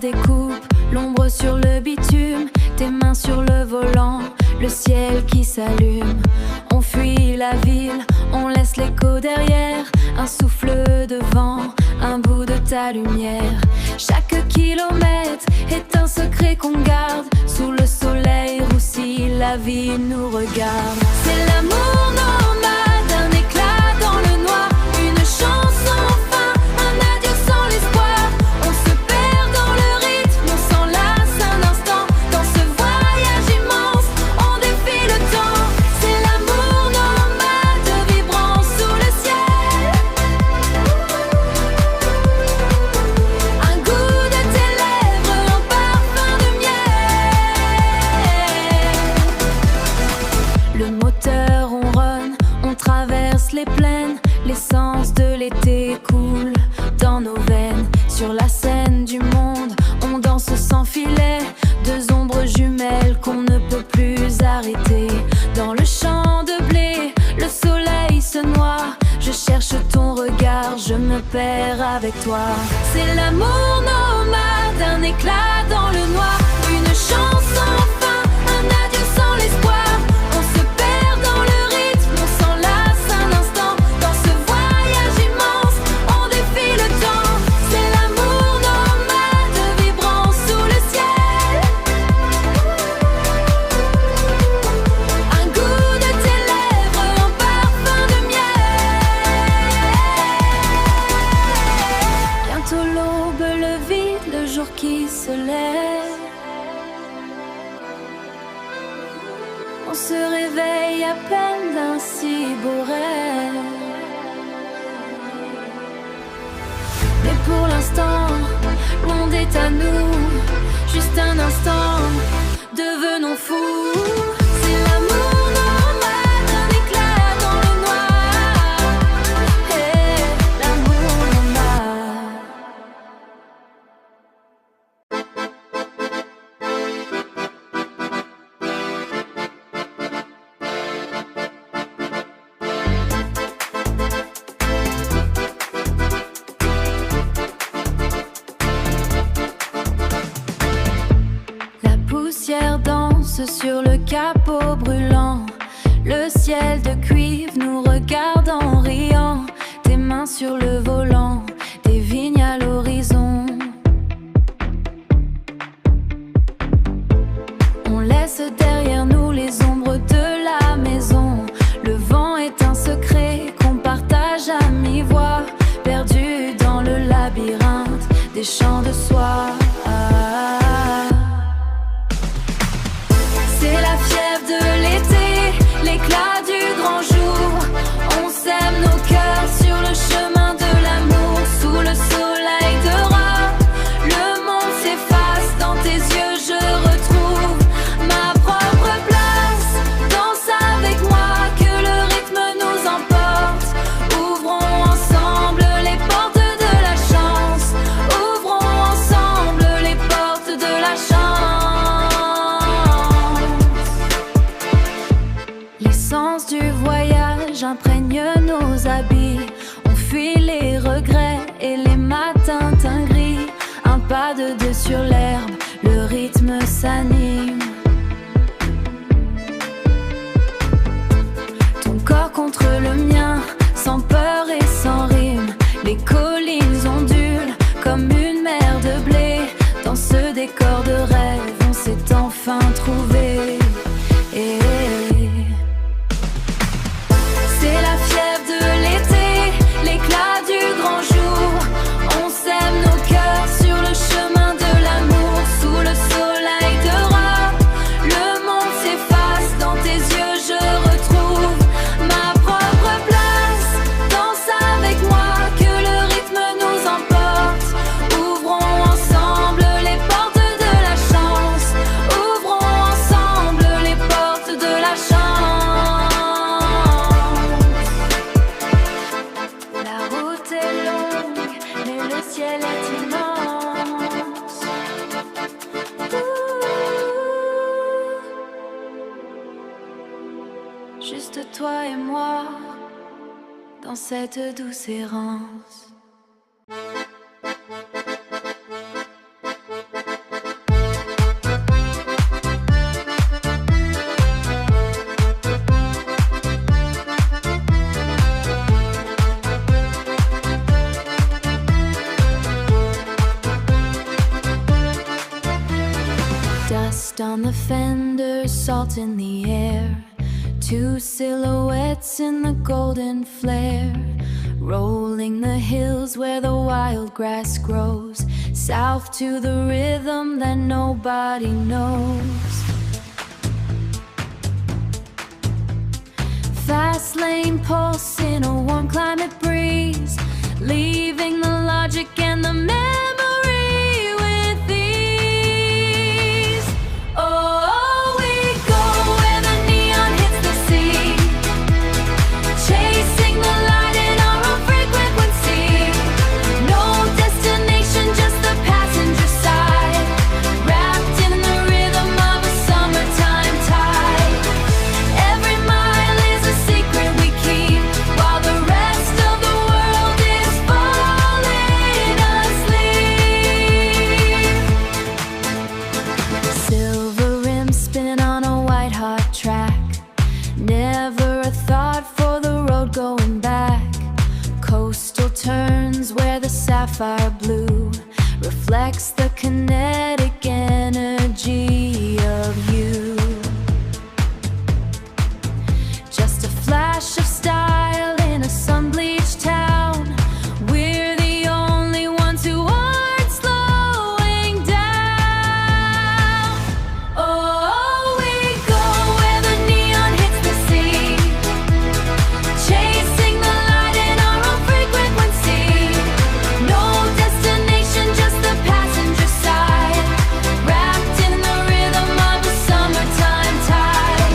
découpe, l'ombre sur le bitume, tes mains sur le volant, le ciel qui s'allume. On fuit la ville, on laisse l'écho derrière, un souffle de vent, un bout de ta lumière. Chaque kilomètre est un secret qu'on garde, sous le soleil roussi, la vie nous regarde. C'est l'amour nomade, un éclat dans le noir, une chance sans fin, un adieu sans l'espoir. On se perd dans le rythme, on s'enlace un instant, dans ce voyage immense, on défie le temps. C'est l'amour nomade, vibrant sous le ciel. Un goût de tes lèvres, un parfum de miel. Le moteur ronronne, on traverse les plaines, l'essence de l'été coule dans nos veines. Sur la scène du monde, on danse sans filet, deux ombres jumelles qu'on ne peut plus arrêter. Dans le champ de blé, le soleil se noie, je cherche ton regard, je me perds avec toi. C'est l'amour nomade, un éclat dans le noir, une chance sans fin, un adieu sans l'espoir. On se perd dans le rythme, on s'enlace un instant, dans ce voyage immense, on défie le temps. C'est l'amour nomade, vibrant sous le ciel. Un goût de tes lèvres, un parfum de miel. Bientôt l'aube, le vide, le jour qui se lève. On se réveille à peine d'un si beau rêve. Mais pour l'instant, le monde est à nous. Juste un instant, devenons fous. C'est l'amour nomade, un éclat dans le noir. Hey, l'amour nomade. La poussière danse sur le capot brûlant. Le ciel de cuivre nous regarde en riant. Tes mains sur le volant, des vignes à l'horizon. On laisse derrière nous les ombres de la maison. Le vent est un secret qu'on partage à mi-voix, perdu dans le labyrinthe des champs de soie. C'est la fièvre de l'été, l'éclat du grand jour. On sème nos cœurs sur le chemin de l'amour, sous le soleil de ras. Le monde s'efface, dans tes yeux je retrouve ma propre place. Danse avec moi, que le rythme nous emporte. Ouvrons ensemble les portes de la chance. Ouvrons ensemble les portes de la chance. L'essence du voyage imprègne nos habits. On fuit les regrets et les matins teints gris. Un pas de deux sur l'herbe, le rythme s'anime. Ton corps contre le mien, sans peur et sans rime. Les collines ondulent comme une mer de blé. Dans ce décor de rêve, on s'est enfin trouvé. Et c'est la fièvre de l'été, l'éclat du grand jour. On sème nos cœurs sur le chemin de l'amour, sous le soleil de ras. Le monde s'efface, dans tes yeux je retrouve ma propre place. Danse avec moi, que le rythme nous emporte. Ouvrons ensemble les portes de la chance. Ouvrons ensemble les portes de la chance. La route est longue, mais le ciel est immense. Juste toi et moi, dans cette douce errance. Dust on the fender, salt in the air. Two silhouettes in the golden flare, rolling the hills where the wild grass grows, south to the rhythm that nobody knows. Fast lane pulse in a warm climate breeze, leaving the logic and the memory with ease. Oh, we go where the neon hits the sea, chasing the light in our own frequency. No destination, just the passenger side, wrapped in the rhythm of a summertime tide. Every mile is a secret we keep, while the rest of the world is falling asleep. Silver rims spin on a white hot track, never a thought for the road going back. Coastal turns where the sapphire blue reflects the kinetic energy of you. Just a flash of style in a sun-bleached town. We're the only ones who aren't slowing down. Oh, we go where the neon hits the sea, chasing the light in our own frequency. No destination, just the passenger side, wrapped in the rhythm of a summertime tide.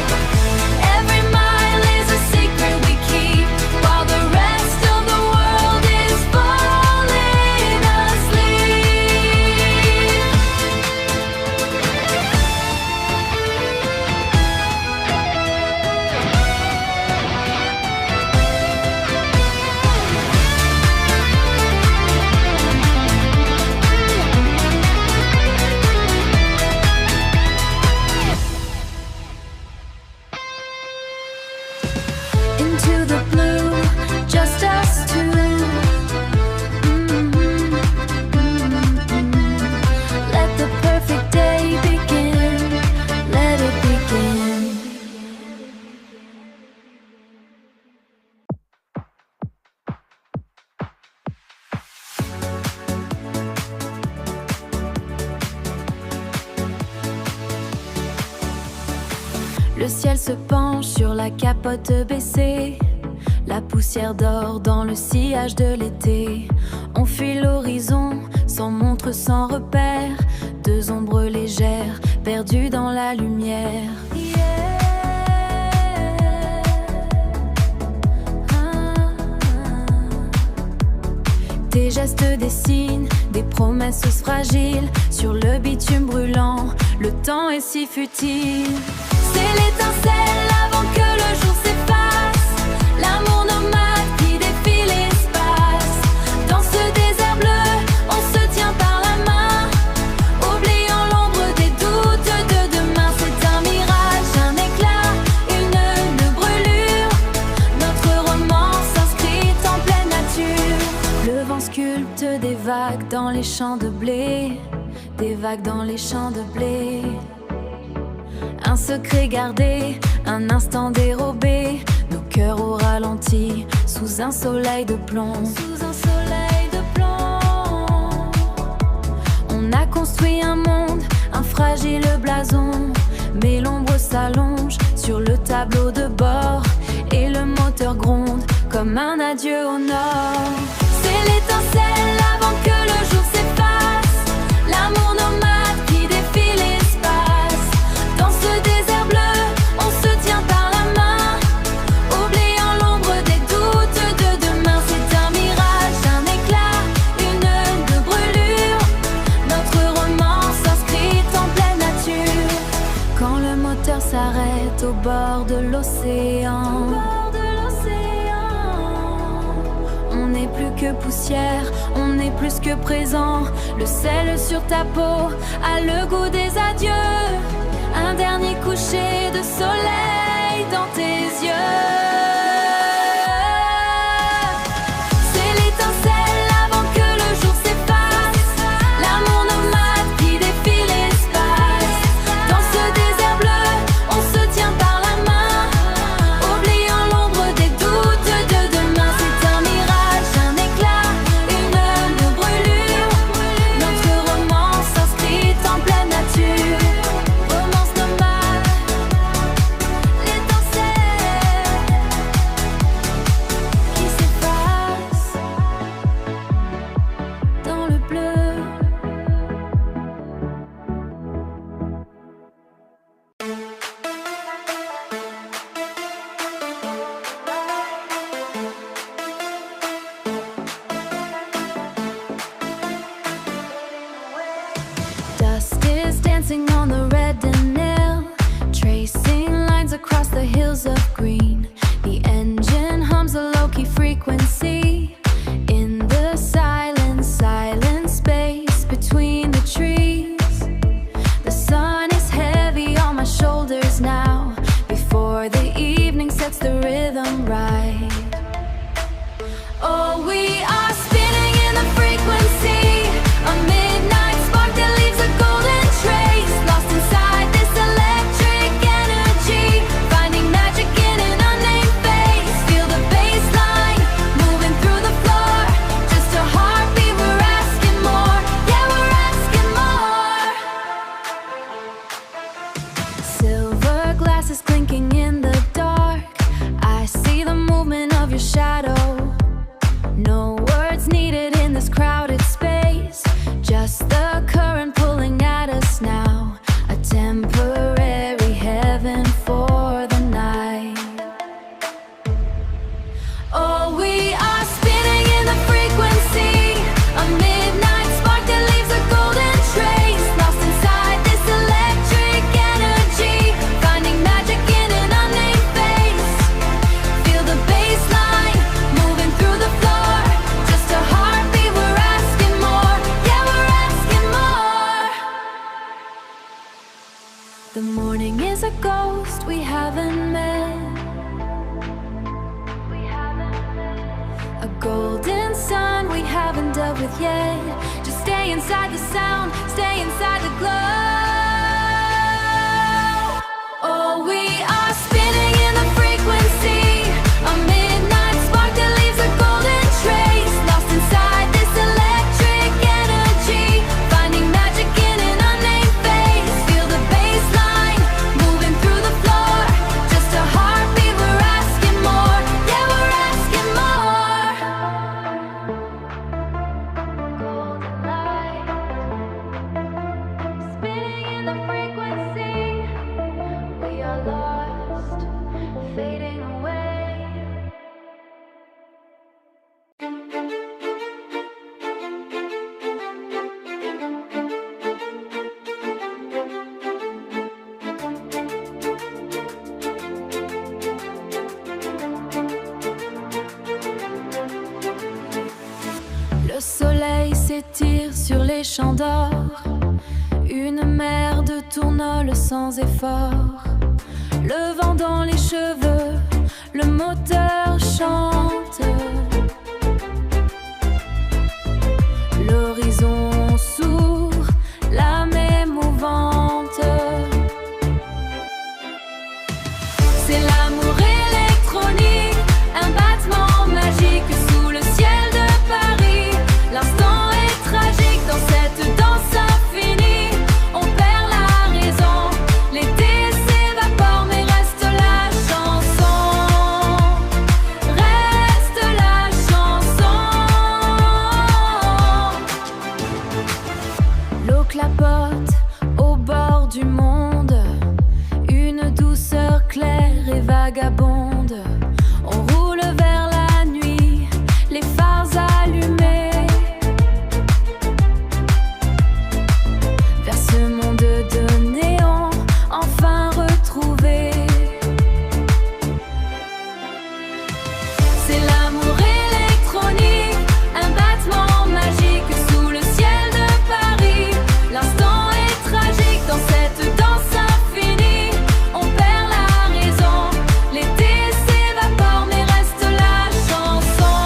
Every mile is a secret we keep, while the rest of the world is falling asleep. Into the blue, just us two. Let the perfect day begin. Let it begin. Le ciel se penche sur la capote baissée, la poussière dort dans le sillage de l'été. On fuit l'horizon, sans montre, sans repère, deux ombres légères, perdues dans la lumière. Tes gestes dessinent des promesses fragiles sur le bitume brûlant. Le temps est si futile. C'est l'étincelle avant que le jour s'efface, l'amour nomade qui défie l'espace. Dans ce désert bleu, on se tient par la main, oubliant l'ombre des doutes de demain. C'est un mirage, un éclat, une brûlure, notre romance inscrite en pleine nature. Le vent sculpte des vagues dans les champs de blé, des vagues dans les champs de blé. Un secret gardé, un instant dérobé, nos cœurs au ralenti, sous un soleil de plomb. Sous un soleil de plomb. On a construit un monde, un fragile blason, mais l'ombre s'allonge sur le tableau de bord, et le moteur gronde comme un adieu au nord. C'est l'étincelle avant que le jour s'efface, l'amour nomade qui défie l'espace. Dans ce désert bleu, on se tient par la main, oubliant l'ombre des doutes de demain. C'est un mirage, un éclat, une brûlure, notre romance inscrite en pleine nature. Quand le moteur s'arrête au bord de l'océan, on n'est plus que poussière, on est plus que présent. Le sel sur ta peau a le goût des adieux, un dernier coucher de soleil dans tes yeux. C'est l'étincelle avant que le jour s'efface, l'amour nomade qui défie l'espace. Dans dancing on the red Denelle, tracing lines across the hills of green. The engine hums a low-key frequency in the silent space between the trees. The sun is heavy on my shoulders now, before the evening sets the rhythm right. Oh, we are spinning in the frequency, a midnight spark that leaves a golden trace, lost inside this electric energy, finding magic in an unnamed face. Feel the bass line moving through the floor, just a heartbeat, we're asking more, yeah, we're asking more. Silver glasses clinking in the dark, I see the movement of your shadow. No words needed in this crowded space, just the current pulling at us now, a temporary heaven for the night. Oh, we are spinning in the frequency, a midnight spark that leaves a golden trace, lost inside this electric energy, finding magic in an unnamed face. Feel the bass line moving through the floor, just a heartbeat, we're asking more, yeah, we're asking more. The morning is a ghost we haven't met, a golden sun we haven't dealt with yet. Just stay inside the sound, stay inside the glow. Oh, we are spinning in the frequency, a midnight spark that leaves a golden trace, lost inside this electric energy, finding magic in an unnamed face. Feel the bass line moving through the floor, just a heartbeat, we're asking more, yeah, we're asking more. Golden light, spinning in the frequency, we are lost, fading away. Le soleil s'étire sur les champs d'or, une mer de tournoles sans effort. Le vent dans les cheveux, le moteur chante. L'horizon s'ouvre, l'âme est mouvante. C'est l'amour électronique, un battement magique sous le ciel de Paris. L'instant est tragique dans cette danse infinie. On perd la raison, l'été s'évapore, mais reste la chanson. Reste la chanson. L'eau clapote au bord du monde, une douceur claire et vagabonde. On roule vers la nuit, les phares allumés, vers ce monde de néon enfin retrouvé. C'est l'amour électronique, un battement magique sous le ciel de Paris. L'instant est tragique dans cette danse infinie. On perd la raison, l'été s'évapore, mais reste la chanson.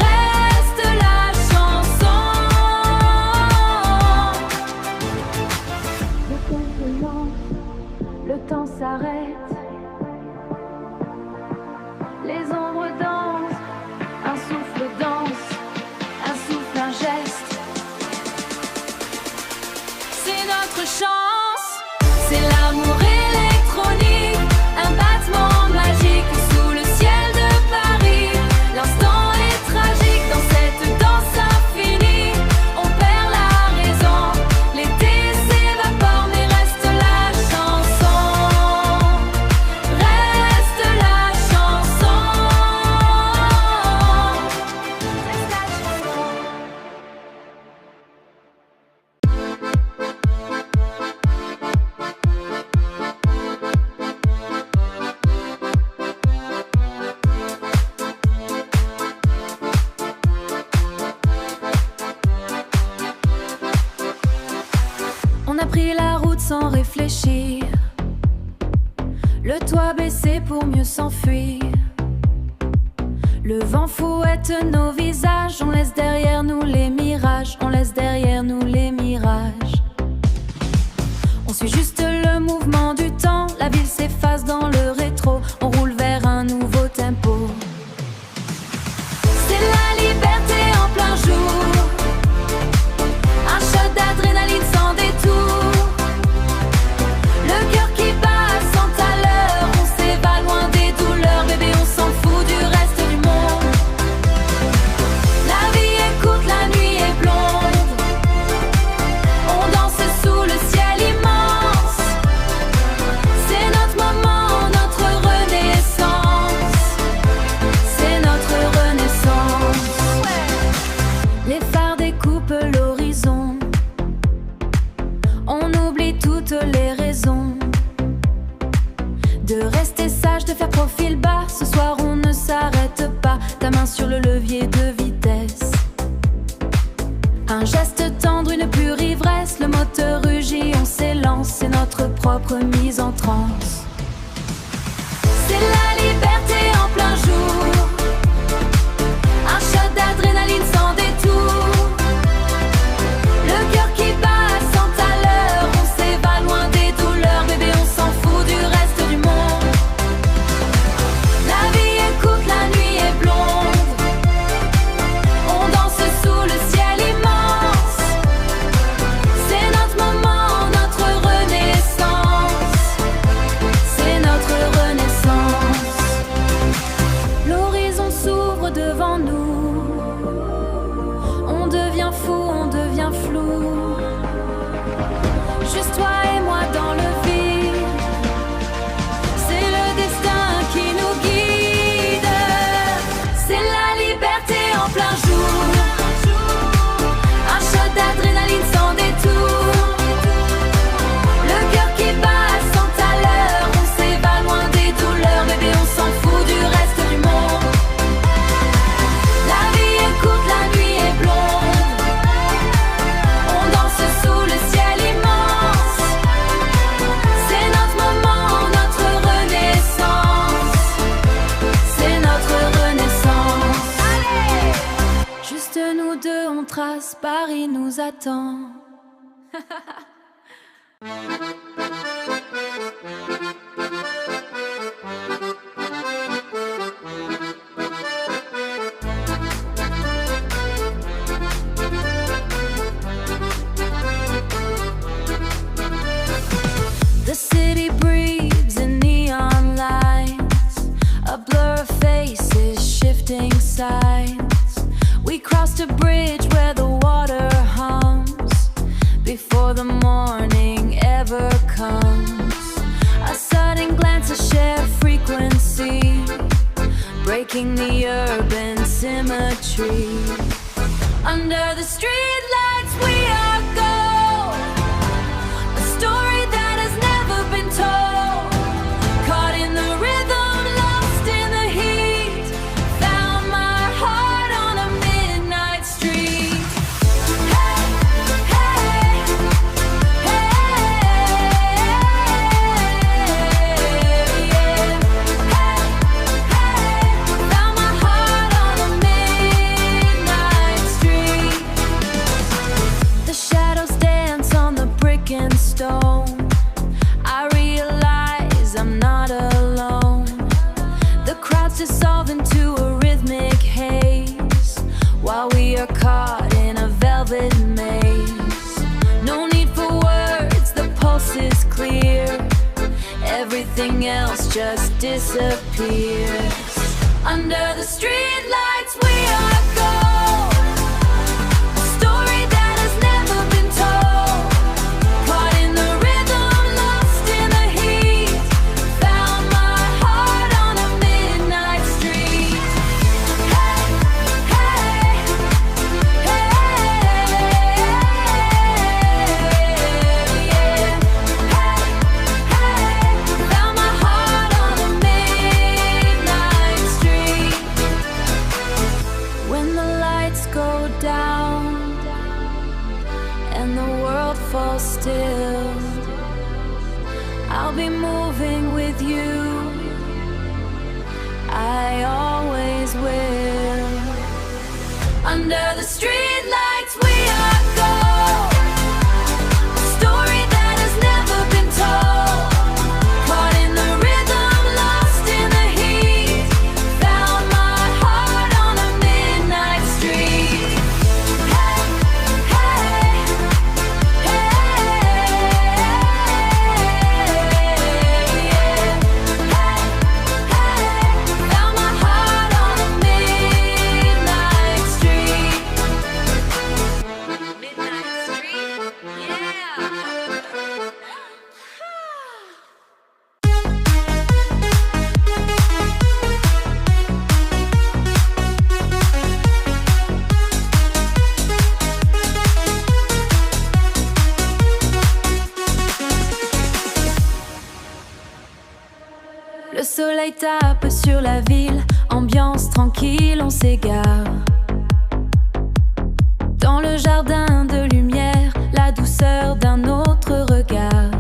Reste la chanson. Le temps se lance, le temps s'arrête. Les ombres dansent, un souffle danse, un souffle, un geste. C'est notre chance, c'est l'amour électronique, un battement magique sous le ciel de Paris. L'instant est tragique dans cette danse infinie. On perd la raison, l'été s'évapore, mais reste la chanson. Reste la chanson. Reste la chanson. a pris la route sans réfléchir, le toit baissé pour mieux s'enfuir. Le vent fouette nos visages, on laisse derrière nous les mirages, on laisse derrière nous les mirages. On suit juste le mouvement du temps, la ville s'efface dans le rétro, on roule vers un nouveau tempo. C'est la liberté en plein jour, un shot d'adrénaline sans détour. Le cœur qui bat à 100 à l'heure, on s'évade loin des douleurs, bébé on s'en fout du reste du monde. La vie est courte, la nuit est blonde, on danse sous le ciel immense. C'est notre moment, notre renaissance, c'est notre renaissance. Les phares découpent l'horizon, on oublie toutes les raisons de rester sage, de faire profil bas. Ce soir on ne s'arrête pas, ta main sur le levier de vitesse. Un geste tendre, une pure ivresse, le moteur rugit, on s'élance, c'est notre propre mise en transe. C'est la liberté en plein jour, un shot d'adrénaline sans détour. Le cœur qui bat à 100 à l'heure, on s'évade loin des douleurs, bébé on s'en fout du reste du monde. La vie est courte, la nuit est blonde, on danse sous le ciel immense. C'est notre moment, notre renaissance, c'est notre renaissance. L'horizon s'ouvre devant nous, on devient fou, on devient flou. Juste toi et moi dans le vide, c'est le destin qui nous guide. C'est la liberté en plein jour, un shot d'adrénaline sans détour. Le cœur qui bat à 100 à l'heure, on s'évade loin des douleurs, bébé on s'en fout du reste du monde. La vie est courte, la nuit est blonde, on danse sous le ciel immense. C'est notre moment, notre renaissance, c'est notre renaissance. Allez! Juste nous deux, on trace, Paris nous attend. The city breathes in neon lights, a blur of faces, shifting sides. We crossed a bridge where the water hums before the morning ever comes. A sudden glance, a shared frequency, breaking the urban symmetry. Under the streetlights we are gold, a story that has never been told. Caught in the rhythm, lost in the heat, found my heart on a midnight street. Hey, hey, hey, yeah. Hey, hey, found my heart on a midnight street. The shadows dance on the brick and stone. I realize I'm not alone. The crowds dissolve into a rhythmic haze, while we are caught in a velvet maze. No need for words, the pulse is clear, everything else just disappears. Under the streetlights we are gold, a story that has never been told. Caught in the rhythm, lost in the heat, found my heart on a midnight street. Hey, hey, hey, yeah. Hey, hey, found my heart on a midnight street. When the lights go down and the world fall still. I'll be moving with you, I always will. Under the streetlights we are gold, a story that has never been told. Caught in the rhythm, lost in the heat, found my heart on a midnight street. Hey, hey, found my heart on a midnight street. Midnight street, yeah. Le soleil tape sur la ville, ambiance tranquille, on s'égare. Dans le jardin de lumière, la douceur d'un autre regard.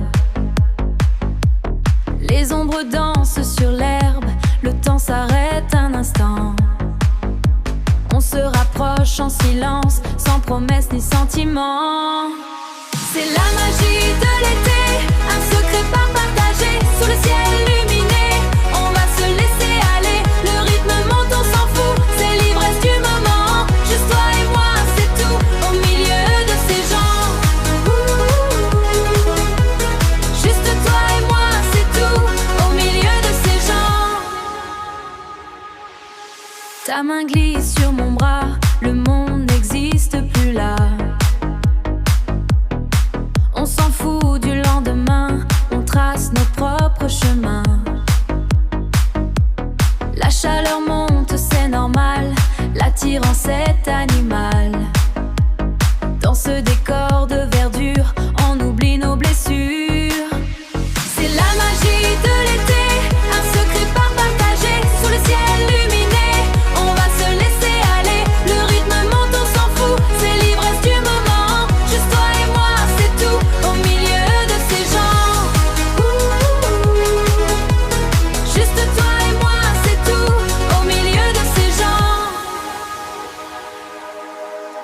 Les ombres dansent sur l'herbe, le temps s'arrête un instant. On se rapproche en silence, sans promesse ni sentiment. C'est la magie de l'été, un secret pas partagé, sous le ciel lumineux. On va se laisser aller, le rythme monte, on s'en fout, c'est l'ivresse du moment. Juste toi et moi, c'est tout, au milieu de ces gens. Juste toi et moi, c'est tout, au milieu de ces gens. Ta main glisse sur mon bras, le monde n'existe plus là. On s'en fout du lendemain, on trace nos propres chemins. La chaleur monte, c'est normal, l'attirance est animale. Dans ce décor de verdure, on oublie nos blessures. C'est la magie de l'été, un secret pas partagé, sous le ciel lumineux. On va se laisser aller, le rythme monte, on s'en fout, c'est l'ivresse du moment. Juste toi et moi, c'est tout, au milieu de ces gens. Juste toi et moi, c'est tout, au milieu de ces gens.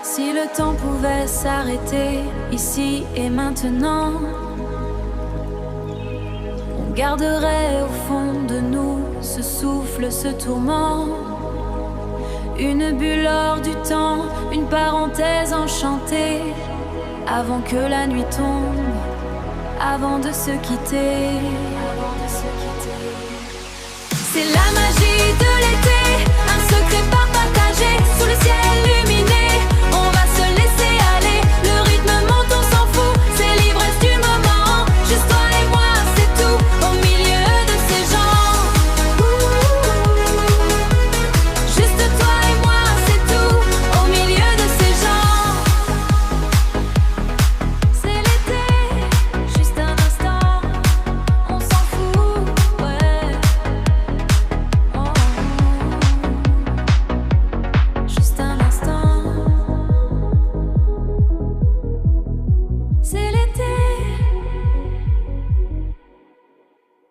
Si le temps pouvait s'arrêter, ici et maintenant, on garderait au fond de nous ce souffle, ce tourment. Une bulle hors du temps, une parenthèse enchantée, avant que la nuit tombe, avant de se quitter. C'est la magie de l'été, un secret pas partagé, sous le ciel lumineux.